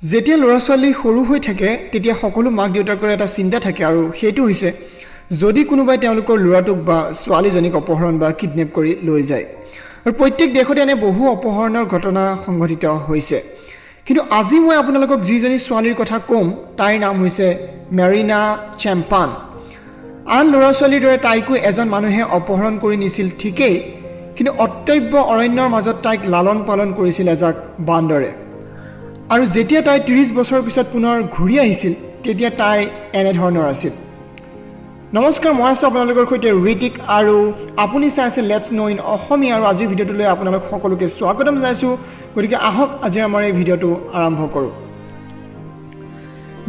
যেতিয়া ল'ৰা ছোৱালী সৰু হৈ থাকে তেতিয়া সকলো মাক দেউতাকৰ এটা চিন্তা থাকে আৰু সেইটো হৈছে যদি কোনোবাই তেওঁলোকৰ ল'ৰাটোক বা ছোৱালীজনীক অপহৰণ বা কিডনেপ কৰি লৈ যায় আৰু প্ৰত্যেক দেশতে এনে বহু অপহৰণৰ ঘটনা সংঘটিত হৈছে কিন্তু আজি মই আপোনালোকক যিজনী ছোৱালীৰ কথা ক'ম তাইৰ নাম হৈছে মাৰিনা চেম্পান আন ল'ৰা ছোৱালীৰ দৰে তাইকো এজন মানুহে অপহৰণ কৰি নিছিল ঠিকেই কিন্তু অত্যব্য অৰণ্যৰ মাজত তাইক লালন পালন কৰিছিল এজাক বান্দৰে আৰু যেতিয়া তাই 30 বছৰৰ পিছত পুনৰ ঘূৰি আহিছিল তেতিয়া তাই এনে ধৰণৰ আছিল নমস্কাৰ মই আছো আপোনালোকৰ সৈতে ঋতিক আৰু আপুনি চাই আছে লেটস নো ইন অসমীয়া আৰু আজিৰ ভিডিঅ'টোলৈ আপোনালোক সকলোকে স্বাগতম জনাইছো গতিকে আহক আজি আমাৰ এই ভিডিঅ'টো আৰম্ভ কৰোঁ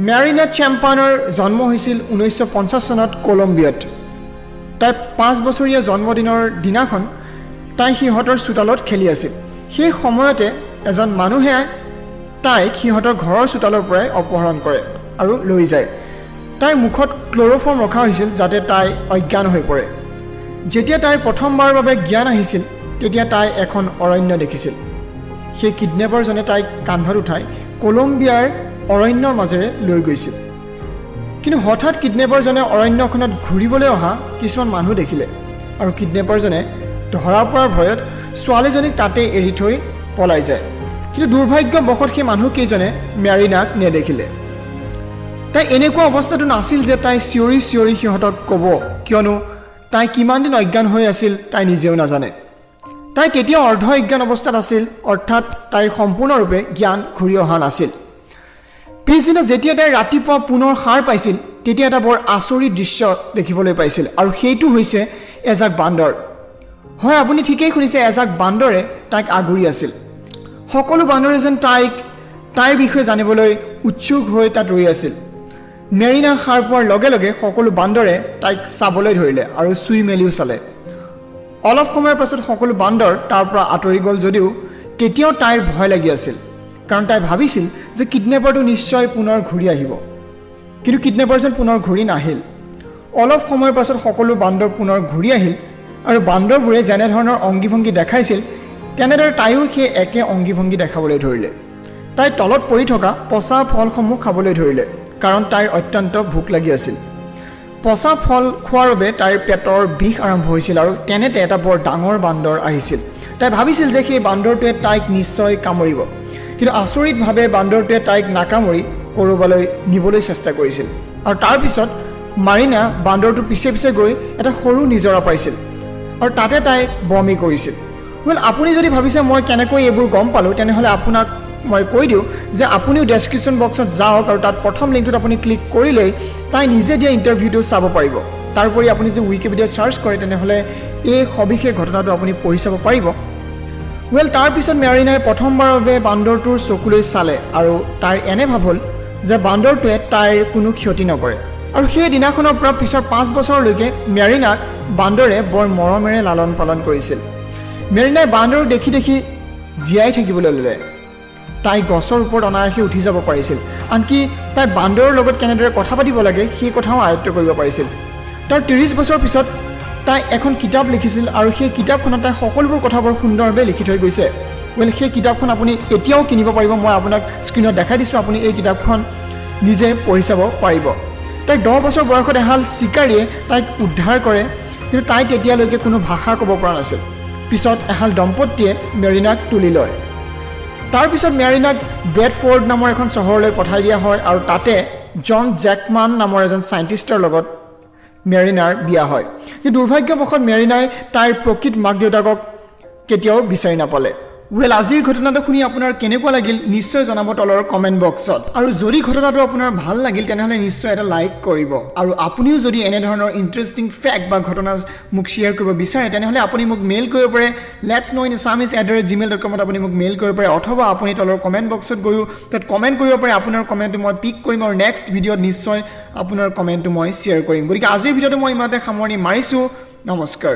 মাৰিনা চেম্পানৰ জন্ম হৈছিল 1950 চনত কলম্বিয়াত তাই 5 বছৰীয়া জন্মদিনৰ দিনাখন তাই সিহঁতৰ চোতালত খেলি আছিল সেই সময়তে এজন মানুহে তাইক সিহঁতৰ ঘৰৰ চোতালৰ পৰাই অপহৰণ কৰে আৰু লৈ যায় তাইৰ মুখত ক্ল'ৰফৰ্ম ৰখা হৈছিল যাতে তাই অজ্ঞান হৈ পৰে যেতিয়া তাইৰ প্ৰথমবাৰৰ বাবে জ্ঞান আহিছিল তেতিয়া তাই এখন অৰণ্য দেখিছিল সেই কিডনেপাৰজনে তাইক কান্ধত উঠাই কলম্বিয়াৰ অৰণ্যৰ মাজেৰে লৈ গৈছিল কিন্তু হঠাৎ কিডনেপাৰজনে অৰণ্যখনত ঘূৰিবলৈ অহা কিছুমান মানুহ দেখিলে আৰু কিডনেপাৰজনে ধৰা পৰাৰ ভয়ত ছোৱালীজনীক তাতে এৰি থৈ পলাই যায় কিন্তু দুৰ্ভাগ্যবশত সেই মানুহকেইজনে মাৰিনাক নেদেখিলে তাই এনেকুৱা অৱস্থাটো নাছিল যে তাই চিঞৰি সিহঁতক ক'ব কিয়নো তাই কিমান দিন অজ্ঞান হৈ আছিল তাই নিজেও নাজানে তাই তেতিয়া অৰ্ধ অজ্ঞান অৱস্থাত আছিল অৰ্থাৎ তাইৰ সম্পূৰ্ণৰূপে জ্ঞান ঘূৰি অহা নাছিল পিছদিনা যেতিয়া তাই ৰাতিপুৱা পুনৰ সাৰ পাইছিল তেতিয়া এটা বৰ আচৰিত দৃশ্য দেখিবলৈ পাইছিল আৰু সেইটো হৈছে এজাক বান্দৰ হয় আপুনি ঠিকেই শুনিছে এজাক বান্দৰে তাইক আগুৰি আছিল সকলো বান্দৰে যেন তাইৰ বিষয়ে জানিবলৈ উৎসুক হৈ তাত ৰৈ আছিল মাৰিনা সাৰ পোৱাৰ লগে লগে সকলো বান্দৰে তাইক চাবলৈ ধৰিলে আৰু চুই মেলিও চালে অলপ সময়ৰ পাছত সকলো বান্দৰ তাৰ পৰা আঁতৰি গ'ল যদিও তেতিয়াও তাইৰ ভয় লাগি আছিল কাৰণ তাই ভাবিছিল যে কিডনেপাৰটো নিশ্চয় পুনৰ ঘূৰি আহিব কিন্তু কিডনেপাৰজন পুনৰ ঘূৰি নাহিল অলপ সময়ৰ পাছত সকলো বান্দৰ পুনৰ ঘূৰি আহিল আৰু বান্দৰবোৰে যেনেধৰণৰ অংগীভংগী দেখাইছিল তেনেদৰে তাইও সেই একে অংগীভংগী দেখাবলৈ ধৰিলে তাই তলত পৰি থকা পচা ফলসমূহ খাবলৈ ধৰিলে কাৰণ তাইৰ অত্যন্ত ভোক লাগি আছিল পচা ফল খোৱাৰ বাবে তাইৰ পেটৰ বিষ আৰম্ভ হৈছিল আৰু তেনেতে এটা বৰ ডাঙৰ বান্দৰ আহিছিল তাই ভাবিছিল যে সেই বান্দৰটোৱে তাইক নিশ্চয় কামুৰিব কিন্তু আচৰিতভাৱে বান্দৰটোৱে তাইক নাকামুৰি ক'ৰবালৈ নিবলৈ চেষ্টা কৰিছিল আৰু তাৰপিছত মাৰিনা বান্দৰটোৰ পিছে পিছে গৈ এটা সৰু নিজৰা পাইছিল আৰু তাতে তাই বমি কৰিছিল আপুনি যদি ভাবিছে মই কেনেকৈ এইবোৰ গম পালোঁ তেনেহ'লে আপোনাক মই কৈ দিওঁ যে আপুনিও ডেছক্ৰিপশ্যন বক্সত যাওক আৰু তাত প্ৰথম লিংকটোত আপুনি ক্লিক কৰিলেই তাই নিজে দিয়া ইণ্টাৰভিউটো চাব পাৰিব তাৰোপৰি আপুনি যদি উইকিপিডিয়াত চাৰ্চ কৰে তেনেহ'লে এই সবিশেষ ঘটনাটো আপুনি পঢ়ি চাব পাৰিব তাৰপিছত মাৰিনাই প্ৰথমবাৰৰ বাবে বান্দৰটোৰ চকুলৈ চালে আৰু তাইৰ এনে ভাৱ হ'ল যে বান্দৰটোৱে তাইৰ কোনো ক্ষতি নকৰে আৰু সেই দিনাখনৰ পৰা পিছৰ 5 বছৰলৈকে মাৰিনাক বান্দৰে বৰ মৰমেৰে লালন পালন কৰিছিল মাৰিনাই বান্দৰক দেখি জীয়াই থাকিবলৈ ল'লে তাই গছৰ ওপৰত অনায়াসে উঠি যাব পাৰিছিল আনকি তাই বান্দৰৰ লগত কেনেদৰে কথা পাতিব লাগে সেই কথাও আয়ত্ব কৰিব পাৰিছিল তাৰ 30 বছৰ পিছত তাই এখন কিতাপ লিখিছিল আৰু সেই কিতাপখনত তাই সকলোবোৰ কথাবোৰ সুন্দৰভাৱে লিখি থৈ গৈছে সেই কিতাপখন আপুনি এতিয়াও কিনিব পাৰিব মই আপোনাক স্ক্ৰীনত দেখাই দিছোঁ আপুনি এই কিতাপখন নিজে পঢ়ি চাব পাৰিব তাই 10 বছৰ বয়সত এহাল চিকাৰীয়ে তাইক উদ্ধাৰ কৰে কিন্তু তাই তেতিয়ালৈকে কোনো ভাষা ক'ব পৰা নাছিল পিছত এহাল দম্পতীয়ে মাৰিনাক তুলি লয় তাৰপিছত মাৰিনাক ব্ৰেডফৰ্ড নামৰ এখন চহৰলৈ পঠাই দিয়া হয় আৰু তাতে জন জেকমান নামৰ এজন চাইণ্টিষ্টৰ লগত মাৰিনাৰ বিয়া হয় কিন্তু দুৰ্ভাগ্যবশত মাৰিনাই তাইৰ প্ৰকৃত মাক দেউতাকক কেতিয়াও বিচাৰি নাপালে আজিৰ ঘটনাটো শুনি আপোনাৰ কেনেকুৱা লাগিল নিশ্চয় জনাব তলৰ কমেণ্ট বক্সত আৰু যদি ঘটনাটো আপোনাৰ ভাল লাগিল তেনেহ'লে নিশ্চয় এটা লাইক কৰিব আৰু আপুনিও যদি এনেধৰণৰ ইণ্টাৰেষ্টিং ফেক্ট বা ঘটনা মোক শ্বেয়াৰ কৰিব বিচাৰে তেনেহ'লে আপুনি মোক মেইল কৰিব পাৰে letsknowinassamese@gmail.com আপুনি মোক মেইল কৰিব পাৰে অথবা আপুনি তলৰ কমেণ্ট বক্সত গৈও তাত কমেণ্ট কৰিব পাৰে আপোনাৰ কমেণ্টটো মই পিক কৰিম আৰু নেক্সট ভিডিঅ'ত নিশ্চয় আপোনাৰ কমেণ্টটো মই শ্বেয়াৰ কৰিম গতিকে আজিৰ ভিডিঅ'টো মই ইমানতে সামৰণি মাৰিছোঁ নমস্কাৰ